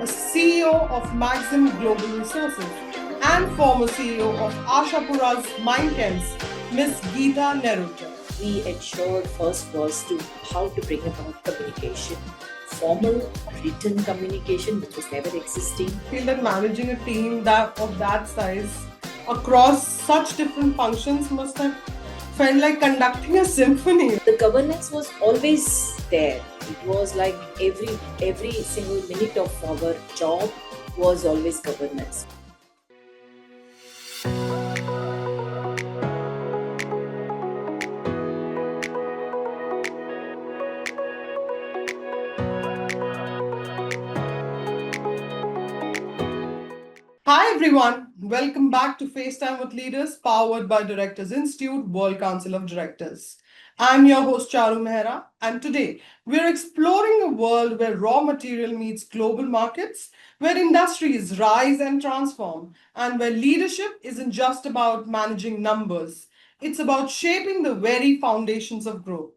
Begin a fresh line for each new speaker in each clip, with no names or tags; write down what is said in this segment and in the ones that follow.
a CEO of Maxim Global Resources and former CEO of Ashapura's Mind Camps, Miss Geetha Nerurkar.
We ensured first was to how to bring about communication, formal written communication, which was never existing.
I feel that managing a team of that size across such different functions must have felt like conducting a symphony.
The governance was always there. It was like every single minute of our job was always governance.
Hi everyone, welcome back to FaceTime with Leaders, powered by Directors Institute, World Council of Directors. I'm your host Charu Mehra, and today we're exploring a world where raw material meets global markets, where industries rise and transform, and where leadership isn't just about managing numbers, it's about shaping the very foundations of growth.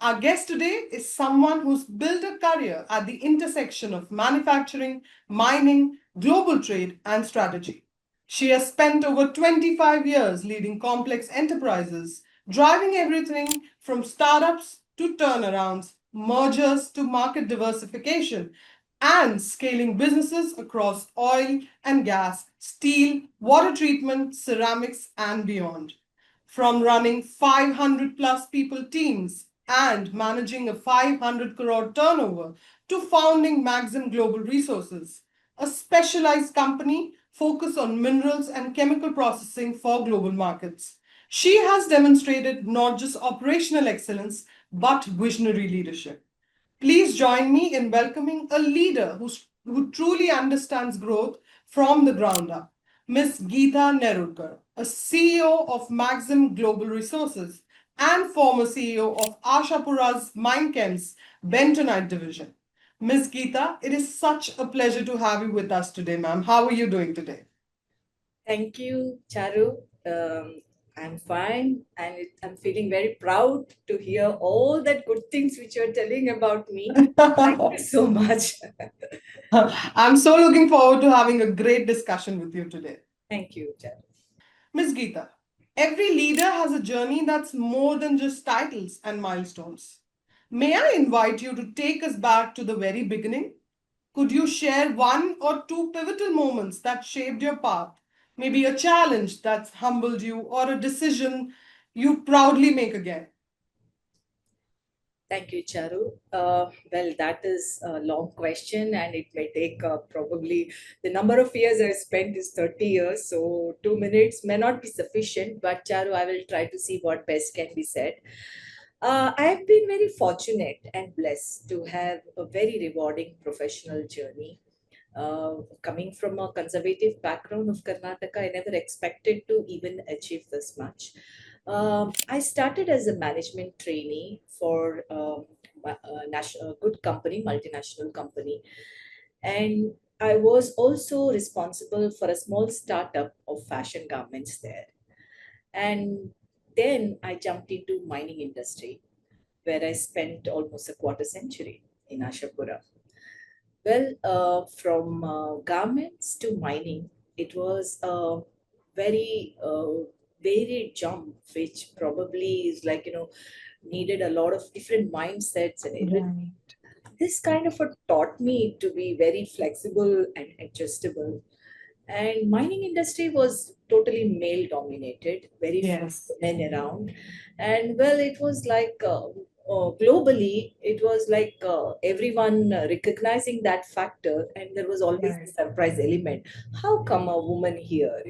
Our guest today is someone who's built a career at the intersection of manufacturing, mining, global trade, and strategy. She has spent over 25 years leading complex enterprises, driving everything from startups to turnarounds, mergers to market diversification, and scaling businesses across oil and gas, steel, water treatment, ceramics, and beyond. From running 500 plus people teams and managing a 500 crore turnover to founding Maxim Global Resources, a specialized company focused on minerals and chemical processing for global markets. She has demonstrated not just operational excellence but visionary leadership. Please join me in welcoming a leader who truly understands growth from the ground up, Miss Geetha Nerurkar, a CEO of Maxim Global Resources and former CEO of Ashapura's Mind Camps Bentonite Division. Miss Geetha, it is such a pleasure to have you with us today, ma'am. How are you doing today?
Thank you, Charu. I'm fine, and I'm feeling very proud to hear all that good things which you're telling about me. Thank you so much.
I'm so looking forward to having a great discussion with you today.
Thank you, Charu.
Miss Geetha, every leader has a journey that's more than just titles and milestones. May I invite you to take us back to the very beginning? Could you share one or two pivotal moments that shaped your path? Maybe a challenge that's humbled you or a decision you proudly make again.
Thank you, Charu. Well, that is a long question, and it may take probably the number of years I've spent is 30 years. So 2 minutes may not be sufficient, but Charu, I will try to see what best can be said. I've been very fortunate and blessed to have a very rewarding professional journey. Coming from a conservative background of Karnataka, I never expected to even achieve this much. I started as a management trainee for a national, good company, multinational company, and I was also responsible for a small startup of fashion garments there. And then I jumped into mining industry, where I spent almost a quarter century in Ashapura. Well, from garments to mining, it was a very varied jump, which probably is like, needed a lot of different mindsets and everything. This kind of taught me to be very flexible and adjustable. And mining industry was totally male dominated, very few
Yes.
men around. And well, it was like globally, it was like everyone recognizing that factor, and there was always a
Right.
surprise element. How come a woman here?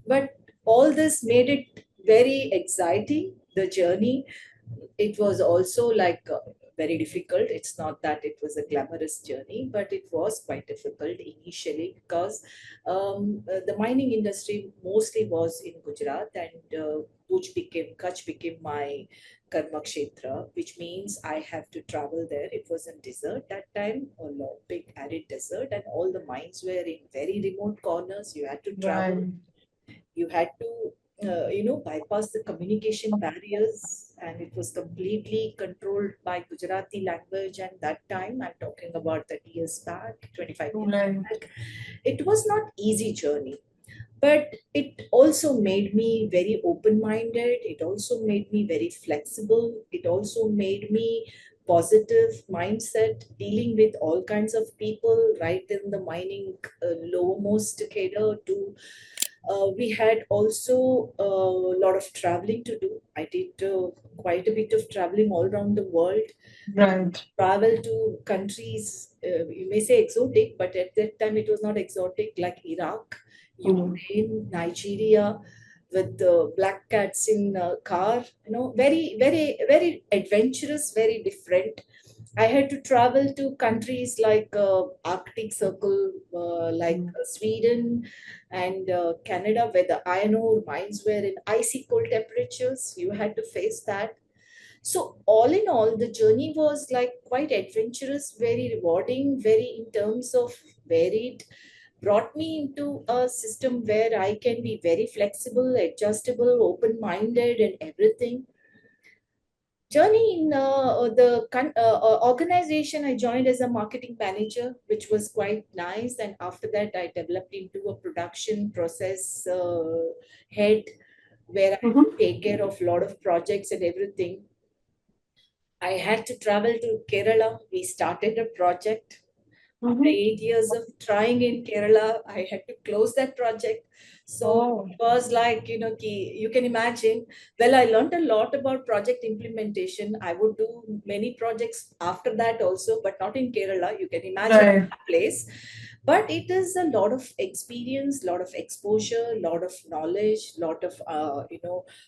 But all this made it very exciting, the journey. It was also like very difficult. It's not that it was a glamorous journey, but it was quite difficult initially because the mining industry mostly was in Gujarat, and Kutch became my karma kshetra, which means I have to travel there. It was a desert that time, a long, big arid desert, and all the mines were in very remote corners. You had to travel.
Right.
You had to bypass the communication barriers, and it was completely controlled by Gujarati language. And that time, I'm talking about 30 years back, 25 years
Right.
back, it was not easy journey, but it also made me very open minded. It also made me very flexible. It also made me positive mindset, dealing with all kinds of people, right in the mining lowermost cadre to we had also a lot of traveling to do. I did quite a bit of traveling all around the world.
Right.
Travel to countries, you may say exotic, but at that time it was not exotic, like Iraq,
Mm.
Ukraine, Nigeria, with the black cats in a car, very, very, very adventurous, very different. I had to travel to countries like Arctic Circle, like
Mm.
Sweden and Canada, where the iron ore mines were in icy cold temperatures. You had to face that. So all in all, the journey was like quite adventurous, very rewarding, very in terms of varied, brought me into a system where I can be very flexible, adjustable, open-minded, and everything. Journey in organization, I joined as a marketing manager, which was quite nice. And after that, I developed into a production process head, where I
Mhm.
take care of a lot of projects and everything. I had to travel to Kerala. We started a project. After
Mhm.
8 years of trying in Kerala, I had to close that project. So
Oh.
it was like, you can imagine. Well, I learned a lot about project implementation. I would do many projects after that also, but not in Kerala. You can imagine
Right.
that place. But it is a lot of experience, lot of exposure, lot of knowledge, lot of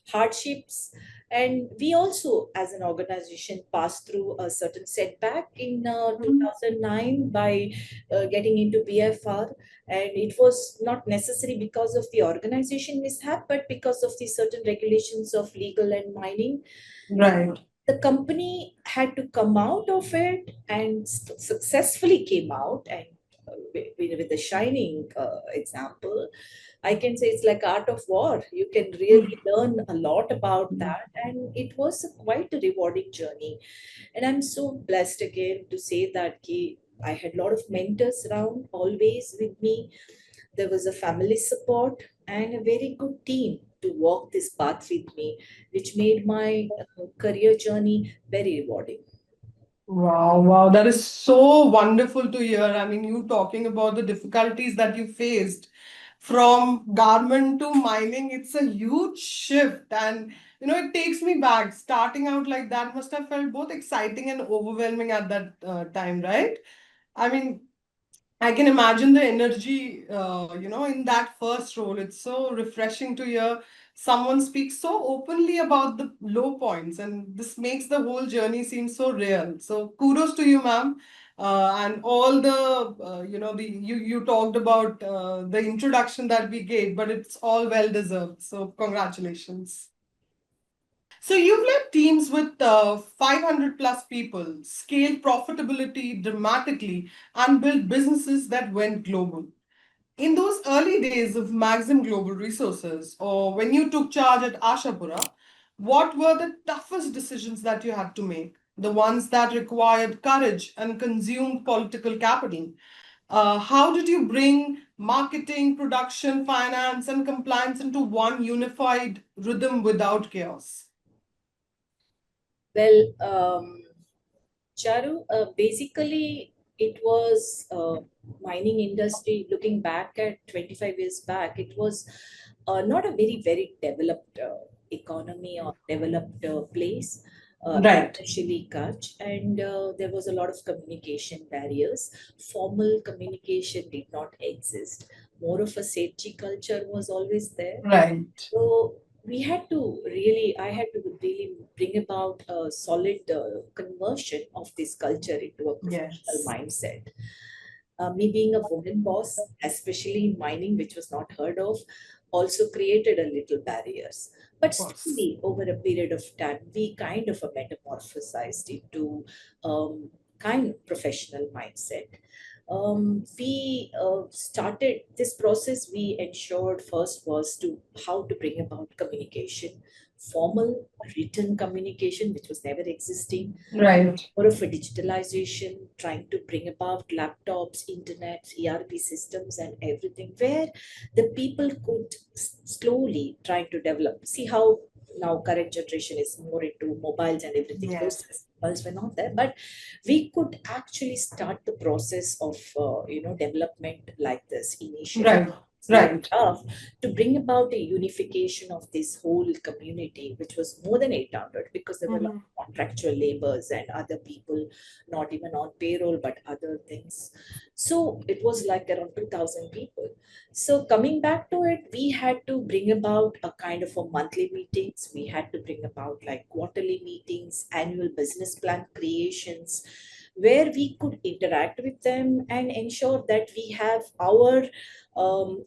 hardships. And we also, as an organization, passed through a certain setback in
Mhm.
2009 by getting into BFR. And it was not necessary because of the organization mishap, but because of the certain regulations of legal and mining.
Right.
The company had to come out of it and successfully came out, and with a shining example, I can say it's like art of war. You can really learn a lot about
Mhm.
that, and it was quite a rewarding journey. And I'm so blessed again to say that I had a lot of mentors around always with me. There was a family support and a very good team to walk this path with me, which made my career journey very rewarding.
Wow, wow, that is so wonderful to hear. I mean, you talking about the difficulties that you faced from garment to mining, it's a huge shift. And, it takes me back. Starting out like that must have felt both exciting and overwhelming at that time, right? I mean, I can imagine the energy, in that first role. It's so refreshing to hear someone speak so openly about the low points, and this makes the whole journey seem so real. So kudos to you, ma'am, and all the, you talked about the introduction that we gave, but it's all well deserved. So congratulations. So you've led teams with 500 plus people, scaled profitability dramatically, and built businesses that went global. In those early days of Maxim Global Resources, or when you took charge at Ashapura, what were the toughest decisions that you had to make? The ones that required courage and consumed political capital. How did you bring marketing, production, finance, and compliance into one unified rhythm without chaos?
Well, Charu, basically it was mining industry. Looking back at 25 years back, it was not a very developed economy or developed place,
Right.
especially Kutch, and there was a lot of communication barriers. Formal communication did not exist. More of a safety culture was always there.
Right.
So I had to really bring about a solid conversion of this culture into a professional
Yes.
mindset. Me being a woman boss, especially in mining, which was not heard of, also created a little barriers. But
Of course.
slowly, over a period of time, we kind of metamorphosized into kind of professional mindset. We started this process. We ensured first was to how to bring about communication. formal written communication, which was never existing,
Right.
more of a digitalization, trying to bring about laptops, internet, ERP systems, and everything, where the people could slowly try to develop. See how now current generation is more into mobiles and everything. Those
Yes.
mobiles were not there, but we could actually start the process of development like this initially.
Right.
It's very
Right.
tough to bring about a unification of this whole community, which was more than 800, because there were a lot
Mhm.
of contractual labors and other people not even on payroll but other things. So it was like around 2000 people. So coming back to it, we had to bring about a kind of a monthly meetings. We had to bring about like quarterly meetings, annual business plan creations, where we could interact with them and ensure that we have our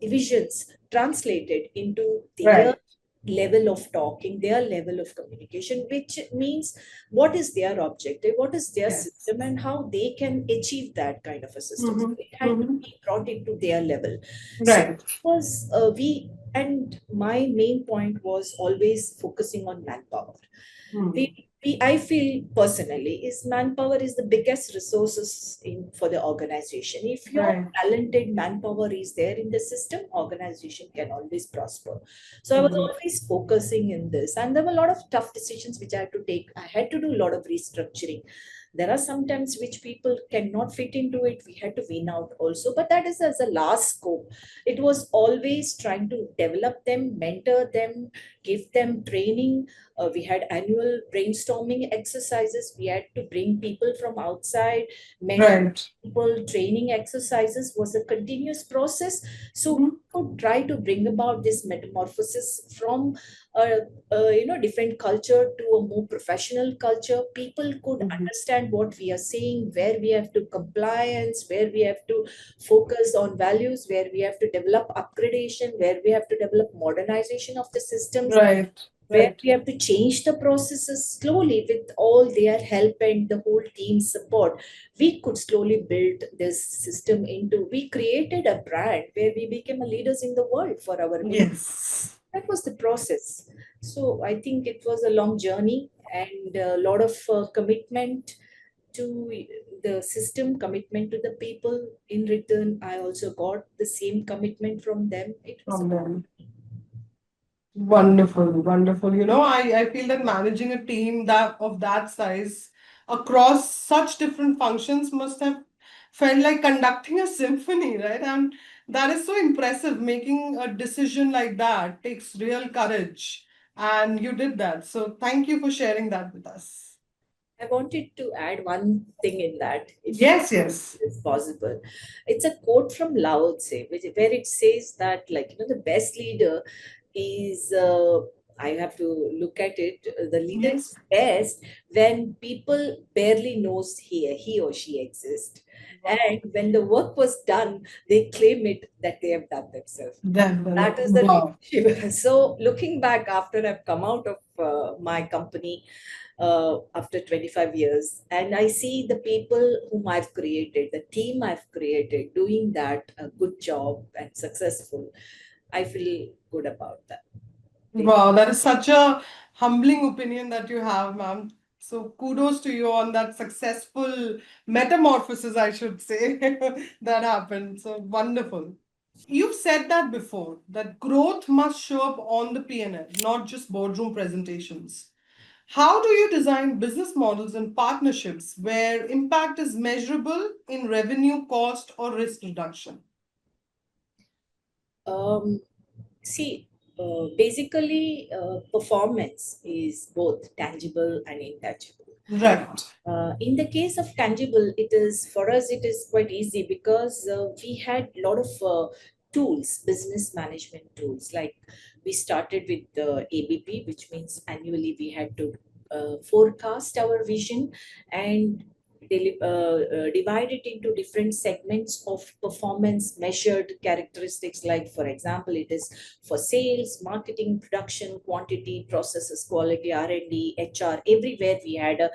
visions translated into their
Right.
level of talking, their level of communication, which means what is their objective, what is their
Yes.
system, and how they can achieve that kind of a system. So
Mm-hmm.
it had to
Mm-hmm.
be brought into their level. So
Right.
was we and my main point was always focusing on manpower.
Mm.
I feel personally is manpower is the biggest resources in for the organization. If your
Right.
talented manpower is there in the system, organization can always prosper. So I was
Agree.
always focusing in this, and there were a lot of tough decisions which I had to take. I had to do a lot of restructuring. There are sometimes which people cannot fit into it. We had to wean out also, but that is as a last scope. It was always trying to develop them, mentor them, give them training. We had annual brainstorming exercises. We had to bring people from outside, mentor
Right.
people. Training exercises was a continuous process. So we
Mhm.
could try to bring about this metamorphosis from different culture to a more professional culture. People could
Mhm.
understand what we are saying, where we have to compliance, where we have to focus on values, where we have to develop upgradation, where we have to develop modernization of the systems,
Right.
where
Right.
we have to change the processes slowly with all their help and the whole team support. We could slowly build this system into, we created a brand where we became a leaders in the world for our mission.
Yes.
That was the process. So I think it was a long journey and a lot of commitment to the system, commitment to the people. In return, I also got the same commitment from them. It was a
From them. Wonderful, wonderful. I feel that managing a team that of that size across such different functions must have felt like conducting a symphony, right? And that is so impressive. Making a decision like that takes real courage. And you did that. So thank you for sharing that with us.
I wanted to add one thing in that, if
Yes, yes.
it's possible. It's a quote from Lao Tse, where it says that, like, the best leader is, I have to look at it, the leader
Yes.
is best when people barely knows he or she exists.
Wow.
And when the work was done, they claim it that they have done themselves. That is the
Wow.
leadership. So looking back after I've come out of my company, after 25 years, and I see the people whom I've created, the team I've created doing that a good job and successful. I feel good about that.
Wow, that is such a humbling opinion that you have, ma'am. So kudos to you on that successful metamorphosis, I should say, that happened. So wonderful. You've said that before, that growth must show up on the P&L, not just boardroom presentations. How do you design business models and partnerships where impact is measurable in revenue, cost, or risk reduction?
Um, See, basically, performance is both tangible and intangible.
Right.
In the case of tangible, it is for us. It is quite easy because we had a lot of tools, business management tools. Like we started with the ABP, which means annually we had to forecast our vision and divide it into different segments of performance measured characteristics. Like for example, it is for sales, marketing, production, quantity, processes, quality, R&D, HR. Everywhere we had a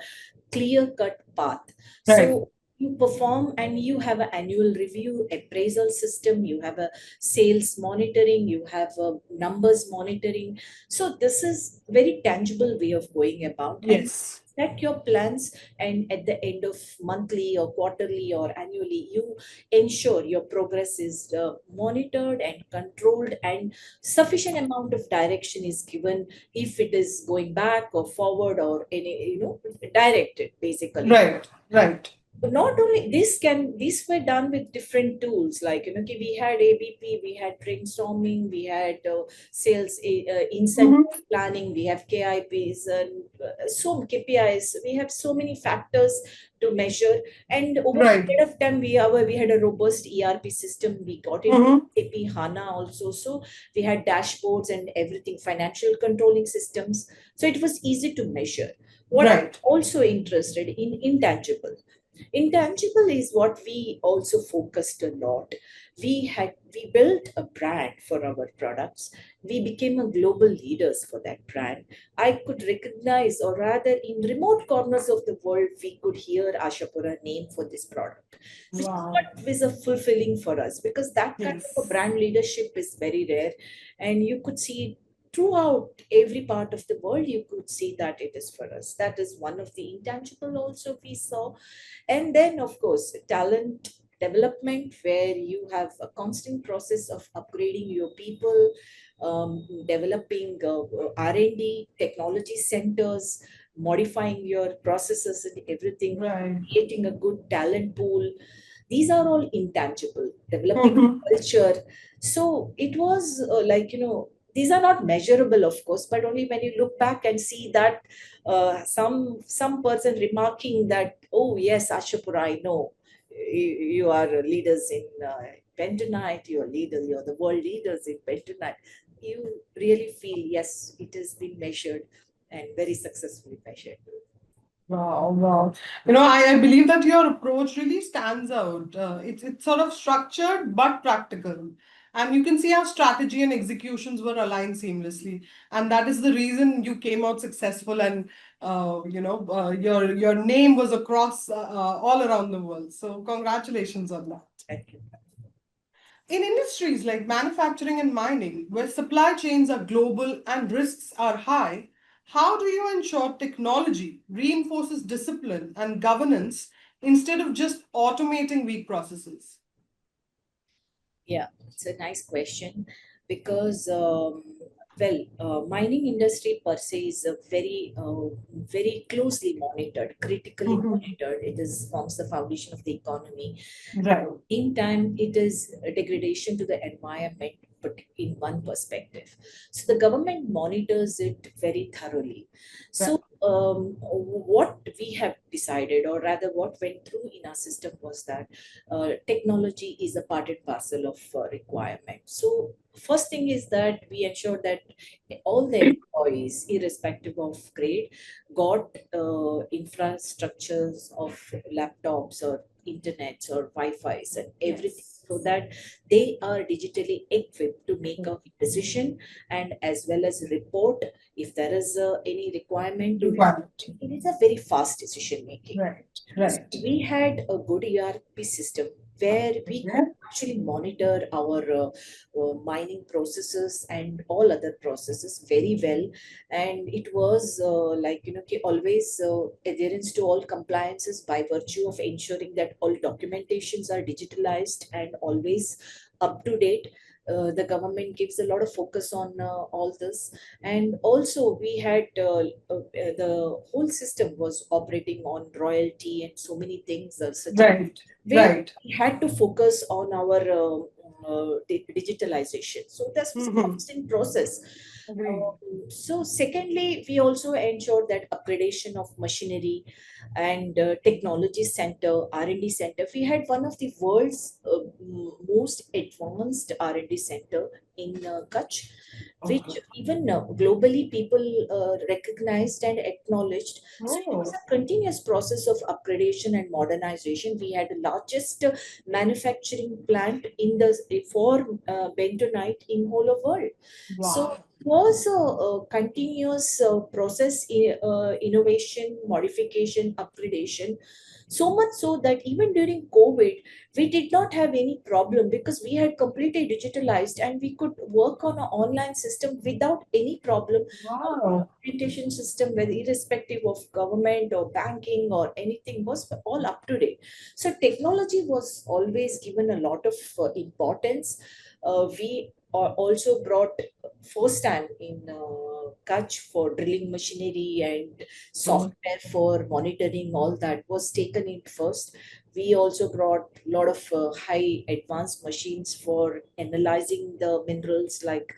clear cut path.
Right.
So you perform, and you have an annual review, appraisal system, you have a sales monitoring, you have a numbers monitoring. So this is very tangible way of going about, and
Yes.
set your plans, and at the end of monthly or quarterly or annually, you ensure your progress is monitored and controlled, and sufficient amount of direction is given if it is going back or forward or any, directed basically.
Right. Right.
Not only this, can these were done with different tools, like, okay, we had ABP, we had brainstorming, we had sales incentive
Mhm.
planning, we have KIPs, and so KPIs, we have so many factors to measure. And over a
Right.
period of time, we had a robust ERP system, we got into
Mhm.
SAP HANA also, so we had dashboards and everything, financial controlling systems, so it was easy to measure. What I'm
Right.
also interested in, intangible. Intangible is what we also focused a lot. We built a brand for our products. We became a global leaders for that brand. I could recognize, or rather in remote corners of the world, we could hear Ashapura name for this product, which is
Wow.
what was a fulfilling for us, because that kind of a
Yes.
brand leadership is very rare, and you could see throughout every part of the world, you could see that it is for us. That is one of the intangible also we saw. And then, of course, talent development, where you have a constant process of upgrading your people, developing R&D, technology centers, modifying your processes and everything,
Right.
creating a good talent pool. These are all intangible, developing
Mhm.
culture. So it was these are not measurable, of course, but only when you look back and see that some person remarking that, oh yes, Ashapura, I know you are leaders in Bentonite, you're the world leaders in Bentonite. You really feel, yes, it has been measured and very successfully measured.
Wow, wow. I believe that your approach really stands out. It's sort of structured but practical. And you can see how strategy and executions were aligned seamlessly. And that is the reason you came out successful and your name was across all around the world. So congratulations on that.
Thank you.
In industries like manufacturing and mining, where supply chains are global and risks are high, how do you ensure technology reinforces discipline and governance instead of just automating weak processes?
Yeah, it's a nice question, because mining industry per se is a very closely monitored, critically
Mhm.
monitored. It is forms the foundation of the economy.
Right.
In time, it is a degradation to the environment, but in one perspective. So the government monitors it very thoroughly.
Right.
So what we have decided, or rather what went through in our system, was that technology is a part and parcel of requirement. So first thing is that we ensure that all the employees, irrespective of grade, got infrastructures of laptops or internets or Wi-Fi's and everything,
Yes.
so that they are digitally equipped to make a decision, and as well as report if there is any requirement to report.
Requirement.
It is a very fast decision making.
Right.
So
Right.
we had a good ERP system where we could
Okay.
actually monitor our mining processes and all other processes very well. And it was always adherence to all compliances by virtue of ensuring that all documentations are digitalized and always up to date. The government gives a lot of focus on all this. And also we had the whole system was operating on royalty and so many things, such
Right.
where
Right.
we had to focus on our digitalization. So this was a
Hmm.
constant process.
Agreed.
So secondly, we also ensured that upgradation of machinery and technology center, R&D center. We had one of the world's most advanced R&D center in Kutch, which
Okay.
even globally people recognized and acknowledged. So it was
Oh,
a continuous process of upgradation and modernization. We had the largest manufacturing plant in the for bentonite in whole of world. So
wow.
it was a continuous process, innovation, modification, upgradation. So much so that even during COVID, we did not have any problem because we had completely digitalized and we could work on an online system without any problem. Our
Wow.
documentation system, whether irrespective of government or banking or anything, was all up to date. So technology was always given a lot of importance. We also brought first time in Kutch for drilling machinery and
Mm.
software for monitoring. All that was taken in first. We also brought a lot of high advanced machines for analyzing the minerals like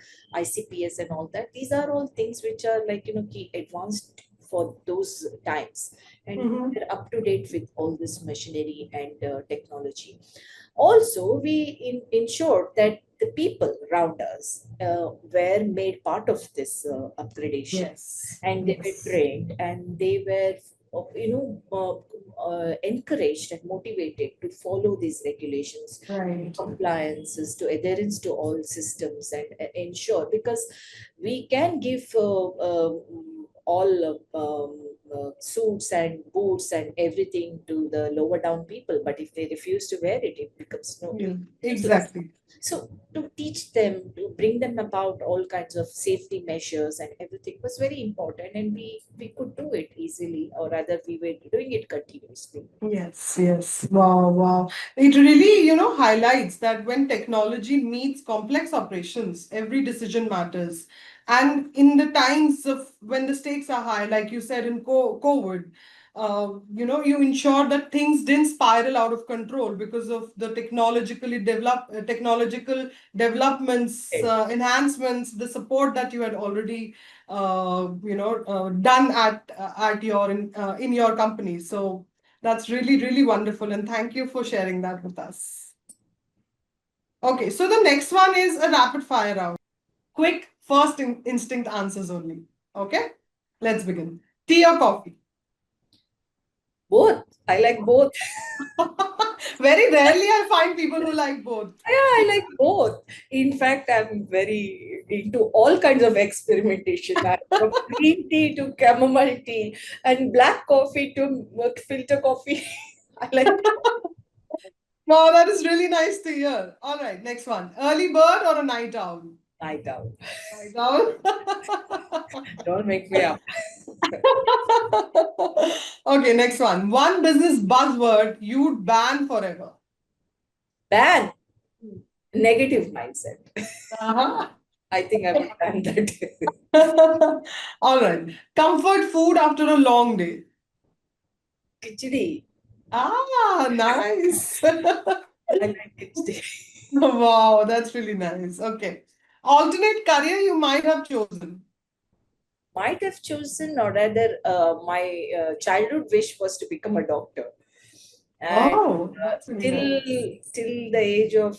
ICPS and all that. These are all things which are like, key advanced for those times, and
Mhm.
we're up to date with all this machinery and technology. Also, we ensured that the people around us were made part of this upgradation,
Yes.
and they were
Yes.
trained and they were encouraged and motivated to follow these regulations,
Right.
compliances, to adherence to all systems, and ensure, because we can give all suits and boots and everything to the lower down people, but if they refuse to wear it, it becomes no
Yeah.
useless.
Exactly.
So to teach them, to bring them about all kinds of safety measures and everything was very important, and we could do it easily, or rather we were doing it continuously.
Yes, yes. Wow, wow. It really, highlights that when technology meets complex operations, every decision matters. And in the times of when the stakes are high, like you said in COVID, you ensure that things didn't spiral out of control because of the technological developments, enhancements, the support that you had already, done at your in your company. So that's really, really wonderful. And thank you for sharing that with us. Okay, so the next one is a rapid fire round. Quick, first instinct answers only. Okay, let's begin. Tea or coffee?
Both. I like both.
Very rarely I find people who like both.
Yeah, I like both. In fact, I'm very into all kinds of experimentation. From green tea to chamomile tea and black coffee to filter coffee. I like
Wow, that is really nice to hear. All right, next one. Early bird or a night owl?
night owl.
Night owl.
Don't make me up.
Okay, next one. One business buzzword you'd ban forever.
Ban. Negative mindset.
Uh-huh.
I think I would ban that.
All right. Comfort food after a long day.
Khichdi.
Ah, nice.
I like khichdi.
Wow, that's really nice. Okay. Alternate career you might have chosen.
Might have chosen, or rather, my childhood wish was to become a doctor. And
Oh, that's really
till
nice.
the age of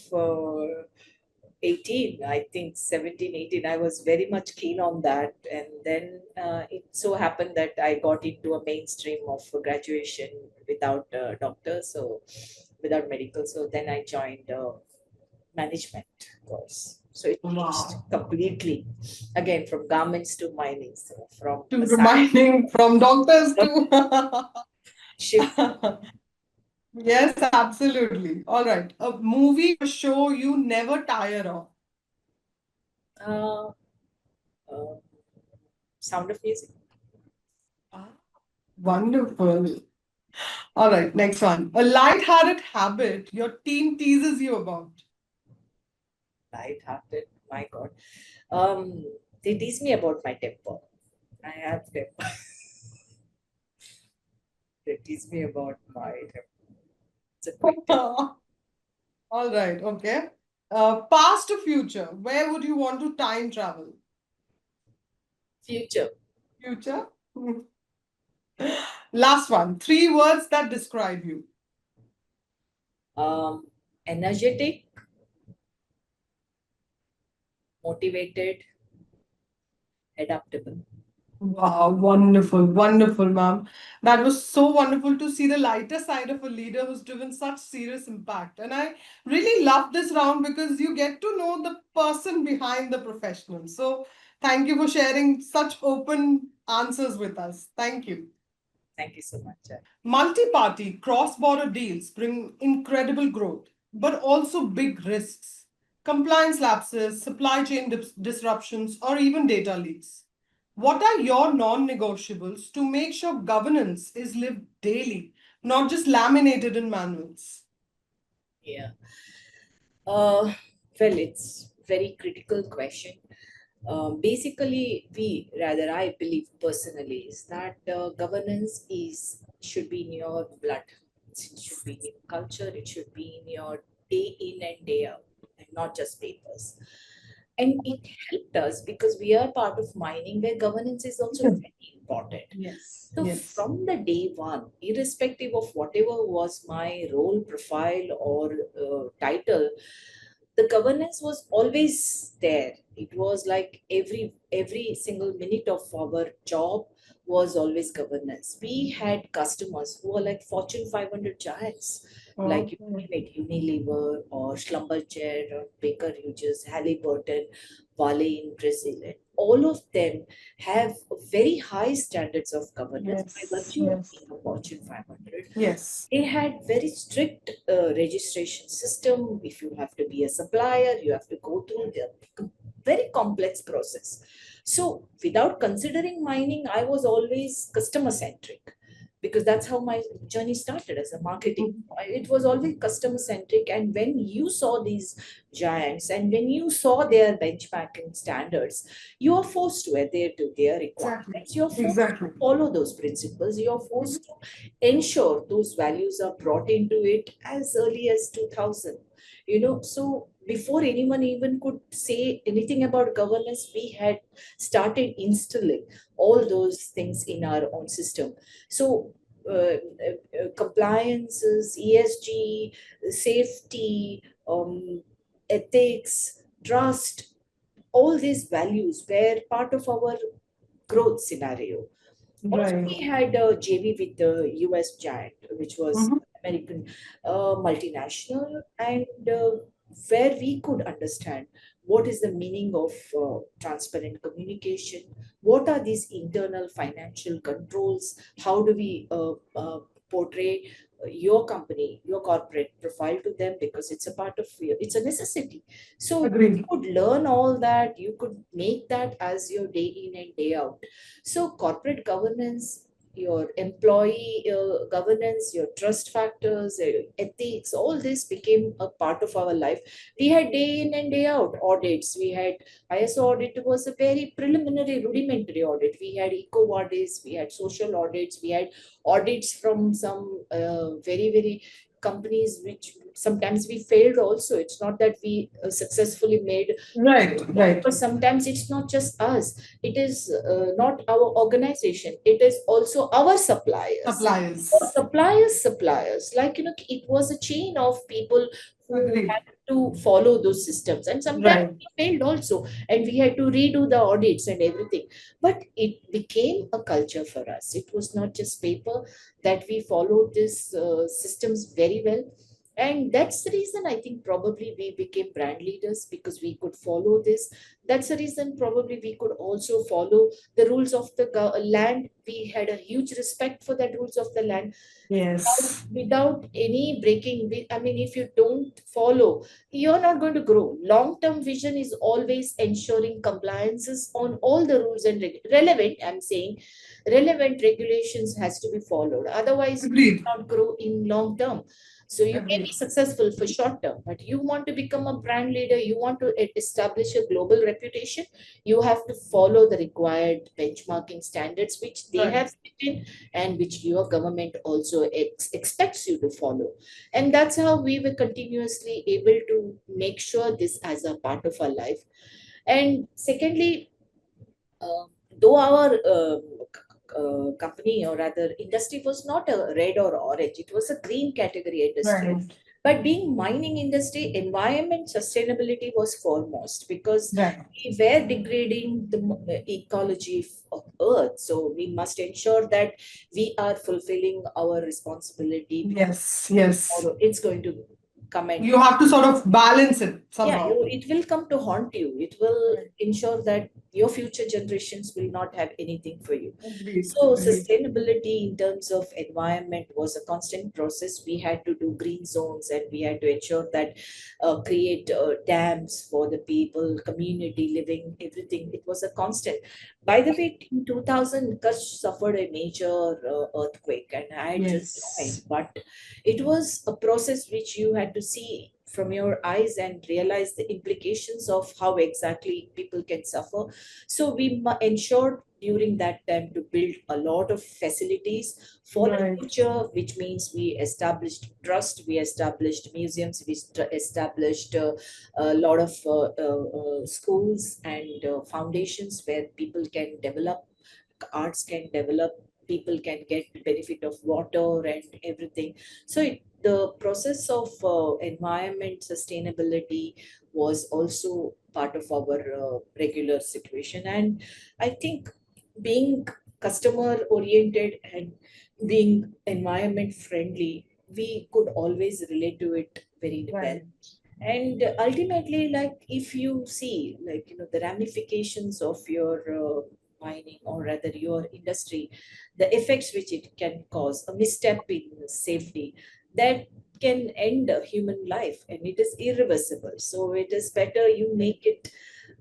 18, I think 17, 18, I was very much keen on that. And then it so happened that I got into a mainstream of graduation without doctor, so without medical. So then I joined management course. So it changed
Wow.
completely, again from garments to mining. So from
To
a science
reminding from doctors to.
shift.
Yes, absolutely. All right. A movie or show you never tire of.
Uh, uh, Sound of music.
Ah, wonderful. All right, next one. A light-hearted habit your team teases you about.
Light-hearted. My God. Um, they tease me about my temper. I have temper. They tease me about my temper. It's a quick temper.
All right, okay. Past or future? Where would you want to time travel?
Future.
Future? Hmm. Last one. Three words that describe you.
Um, Energetic, motivated, adaptable.
Wow, wonderful, wonderful, ma'am. That was so wonderful to see the lighter side of a leader who's driven such serious impact. And I really love this round because you get to know the person behind the professional. So thank you for sharing such open answers with us. Thank you.
Thank you so much.
Multi party cross border deals bring incredible growth, but also big risks. Compliance lapses, supply chain disruptions, or even data leaks. What are your non negotiables to make sure governance is lived daily, not just laminated in manuals?
Yeah. Uh, well, it's very critical question. Basically, I believe personally, is that governance is should be in your blood. It should be in your culture. It should be in your day in and day out, and not just papers. And it helped us because we are part of mining, where governance is also very important.
Yes,
So
yes.
from the day one, irrespective of whatever was my role profile or title, the governance was always there. It was like every single minute of our job was always governance. We had customers who were like Fortune 500 giants, like you
Oh,
name it, Unilever or Schlumberger or Baker Hughes, Halliburton, Vale in Brazil. And all of them have very high standards of governance by
yes,
virtue of
yes,
being a Fortune 500.
yes.
They had very strict registration system. If you have to be a supplier, you have to go through the very complex process. So without considering mining, I was always customer centric because that's how my journey started as a marketing. It was always customer centric. And when you saw these giants and when you saw their benchmarking standards, you are forced to adhere to their
Exactly,
requirements. You're forced to
exactly.
follow those principles. You're forced to ensure those values are brought into it as early as 2000. So before anyone even could say anything about governance, we had started instilling all those things in our own system. So compliances, ESG, safety, ethics, trust, all these values were part of our growth scenario. Also,
Right.
we had a JV with the US giant, which was
Mhm.
American multinational, and where we could understand what is the meaning of transparent communication, what are these internal financial controls, how do we portray your company, your corporate profile to them because it's a part of it's a necessity. So you
Agreed.
could learn all that, you could make that as your day in and day out. So, corporate governance, your employee governance, your trust factors, ethics, all this became a part of our life. We had day in and day out audits. We had ISO audit was a very preliminary, rudimentary audit. We had eco audits, we had social audits, we had audits from some very companies which sometimes we failed also. It's not that we successfully made,
Right, right.
but sometimes it's not just us, it is not our organization, it is also our suppliers or
Suppliers.
suppliers, like it was a chain of people who
Agreed.
had to follow those systems, and sometimes
Right.
we failed also, and we had to redo the audits and everything. But it became a culture for us. It was not just paper, that we followed these systems very well. And that's the reason I think probably we became brand leaders, because we could follow this. That's the reason probably we could also follow the rules of the land. We had a huge respect for the rules of the land
Yes.
without any breaking. I mean, if you don't follow, you're not going to grow. Long term vision is always ensuring compliances on all the rules and relevant, I'm saying, relevant regulations has to be followed. Otherwise, you
Agreed.
cannot grow in long term. So you may be
Agreed.
successful for short term, but you want to become a brand leader, you want to establish a global reputation, you have to follow the required benchmarking standards which they
Right.
have set in and which your government also expects you to follow. And that's how we were continuously able to make sure this as a part of our life. And secondly, uh, though our company, or rather industry, was not a red or orange, it was a green category industry.
Right.
But being mining industry, environment sustainability was foremost, because
Right.
we were degrading the ecology of earth. So we must ensure that we are fulfilling our responsibility, because
Yes. Yes.
tomorrow it's going to come and
You have to sort of balance it
yeah,
somehow.
it will come to haunt you. It will
Right.
ensure that your future generations will not have anything for you.
Agreed.
So
Agreed.
sustainability in terms of environment was a constant process. We had to do green zones, and we had to ensure that create dams for the people, community living, everything. It was a constant. By the way, in 2000, Kutch suffered a major earthquake, and I had just joined.
Yes.
But it was a process which you had to see from your eyes and realize the implications of how exactly people can suffer. So we ensured during that time to build a lot of facilities for the
Right.
future, which means we established trust, we established museums, we established a lot of schools and foundations where people can develop, arts can develop, people can get the benefit of water and everything. So the process of environment sustainability was also part of our regular situation. And I think being customer oriented and being environment friendly, we could always relate to it very well.
Right.
And ultimately, like if you see, like you know, the ramifications of your mining, or rather your industry, the effects which it can cause, a misstep in safety, that can end a human life, and it is irreversible. So it is better you make it,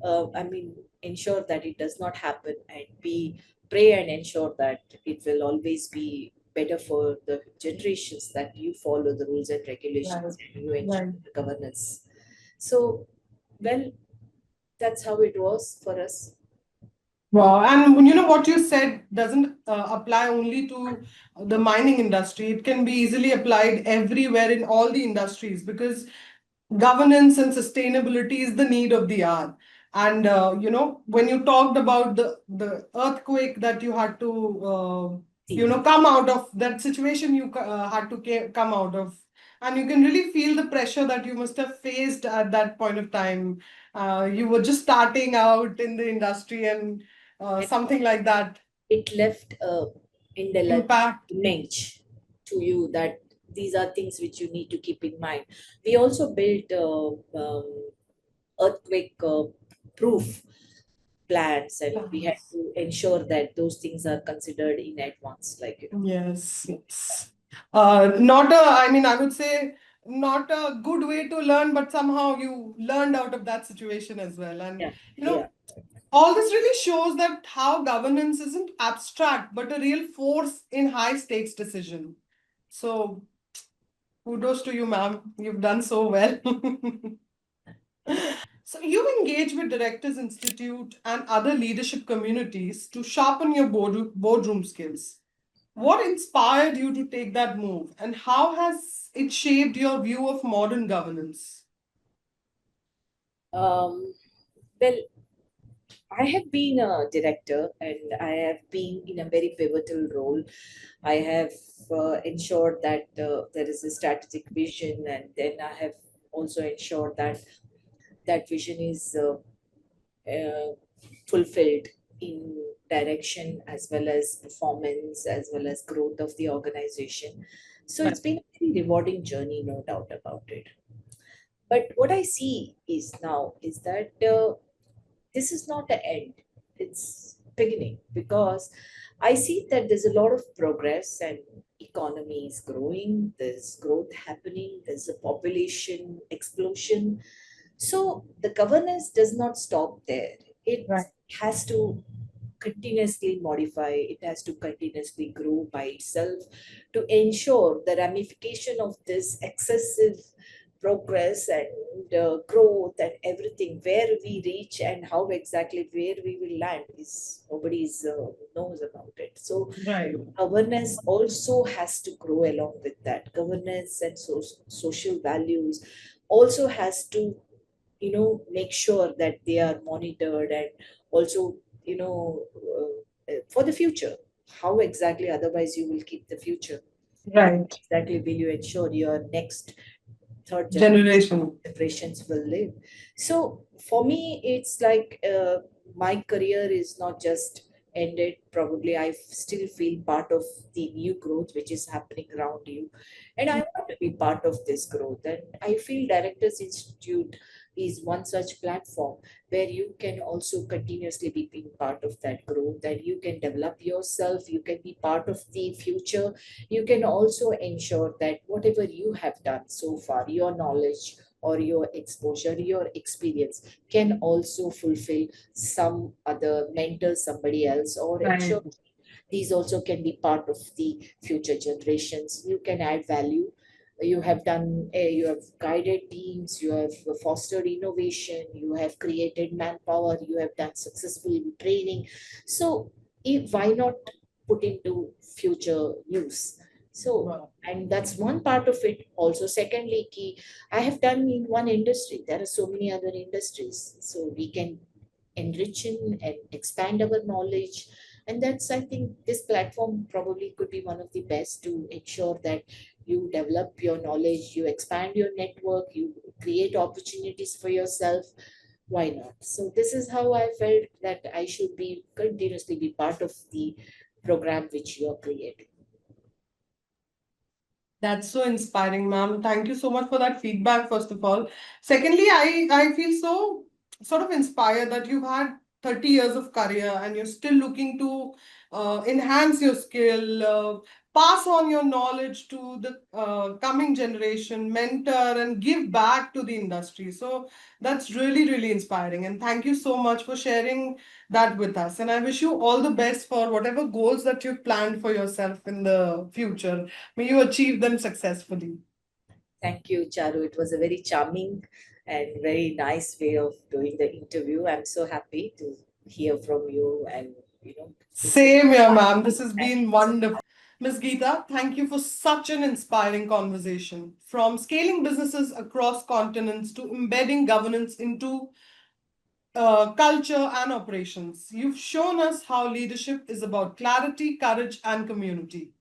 I mean, ensure that it does not happen, and be pray and ensure that it will always be better for the generations, that you follow the rules and
Right.
regulations and you ensure
Right.
the governance. So, well, that's how it was for us.
Wow. And you know what you said doesn't apply only to the mining industry. It can be easily applied everywhere in all the industries because governance and sustainability is the need of the hour. And when you talked about the earthquake that you had to
See,
come out of, that situation you had to come out of, and you can really feel the pressure that you must have faced at that point of time. You were just starting out in the industry, and
and
something like that
it left a indelible
impact.
image to you, that these are things which you need to keep in mind. We also built earthquake proof plans, and we had
Plans.
to ensure that those things are considered in advance, like you know.
Yes, yes. Not a, I mean, I would say not a good way to learn, but somehow you learned out of that situation as well. And,
Yeah,
you
yeah.
know, all this really shows that how governance isn't abstract, but a real force in high stakes decision. So, kudos to you, ma'am. You've done so well. So, you engage with Directors Institute and other leadership communities to sharpen your boardroom skills. What inspired you to take that move, and how has it shaped your view of modern governance?
Um, well, I have been a director, and I have been in a very pivotal role. I have ensured that there is a strategic vision, and then I have also ensured that that vision is fulfilled in direction as well as performance as well as growth of the organization. So
Right.
it's been a very rewarding journey, no doubt about it. But what I see is now is that this is not the end, it's beginning, because I see that there's a lot of progress, and economy is growing, there's growth happening, there's a population explosion. So the governance does not stop there. It
Right.
has to continuously modify, it has to continuously grow by itself to ensure the ramification of this excessive progress and growth and everything, where we reach and how exactly where we will land is nobody's knows about it. So
Right.
awareness also has to grow along with that. Governance and social values also has to, you know, make sure that they are monitored, and also, you know, for the future, how exactly otherwise you will keep the future, how
Right.
exactly will you ensure your next third
Generation.
generations will live. So for me it's like my career is not just ended. Probably I still feel part of the new growth which is happening around you, and I want to be part of this growth. And I feel Directors Institute is one such platform where you can also continuously be being part of that growth, and you can develop yourself, you can be part of the future. You can also ensure that whatever you have done so far, your knowledge or your exposure, your experience can also fulfill some other mentor, somebody else, or
Right.
ensure these also can be part of the future generations. You can add value. You have done, you have guided teams, you have fostered innovation, you have created manpower, you have done successful training. So, why not put into future use? So,
Wow.
and that's one part of it. Also, secondly, key, I have done in one industry. There are so many other industries, so we can enrich and expand our knowledge. And that's, I think, this platform probably could be one of the best to ensure that you develop your knowledge, you expand your network, you create opportunities for yourself. Why not? So this is how I felt that I should be continuously be part of the program which you are creating.
That's so inspiring, ma'am. Thank you so much for that feedback, first of all. Secondly, I feel so sort of inspired that you've had 30 years of career and you're still looking to enhance your skill, pass on your knowledge to the coming generation, mentor, and give back to the industry. So that's really, really inspiring. And thank you so much for sharing that with us. And I wish you all the best for whatever goals that you've planned for yourself in the future. May you achieve them successfully.
Thank you, Charu. It was a very charming and very nice way of doing the interview. I'm so happy to hear from you, and this is
Same here, ma'am. This has
thank
been
you so
wonderful.
much.
Ms. Geetha, thank you for such an inspiring conversation. From scaling businesses across continents to embedding governance into culture and operations. You've shown us how leadership is about clarity, courage, and community.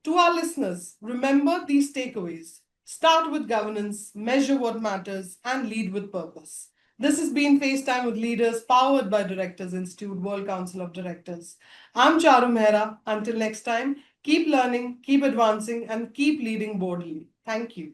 To our listeners, remember these takeaways. Start with governance, measure what matters, and lead with purpose. This has been FaceTime with Leaders, powered by Directors Institute, World Council of Directors. I'm Charu Mehra. Until next time, keep learning, keep advancing, and keep leading boldly. Thank you.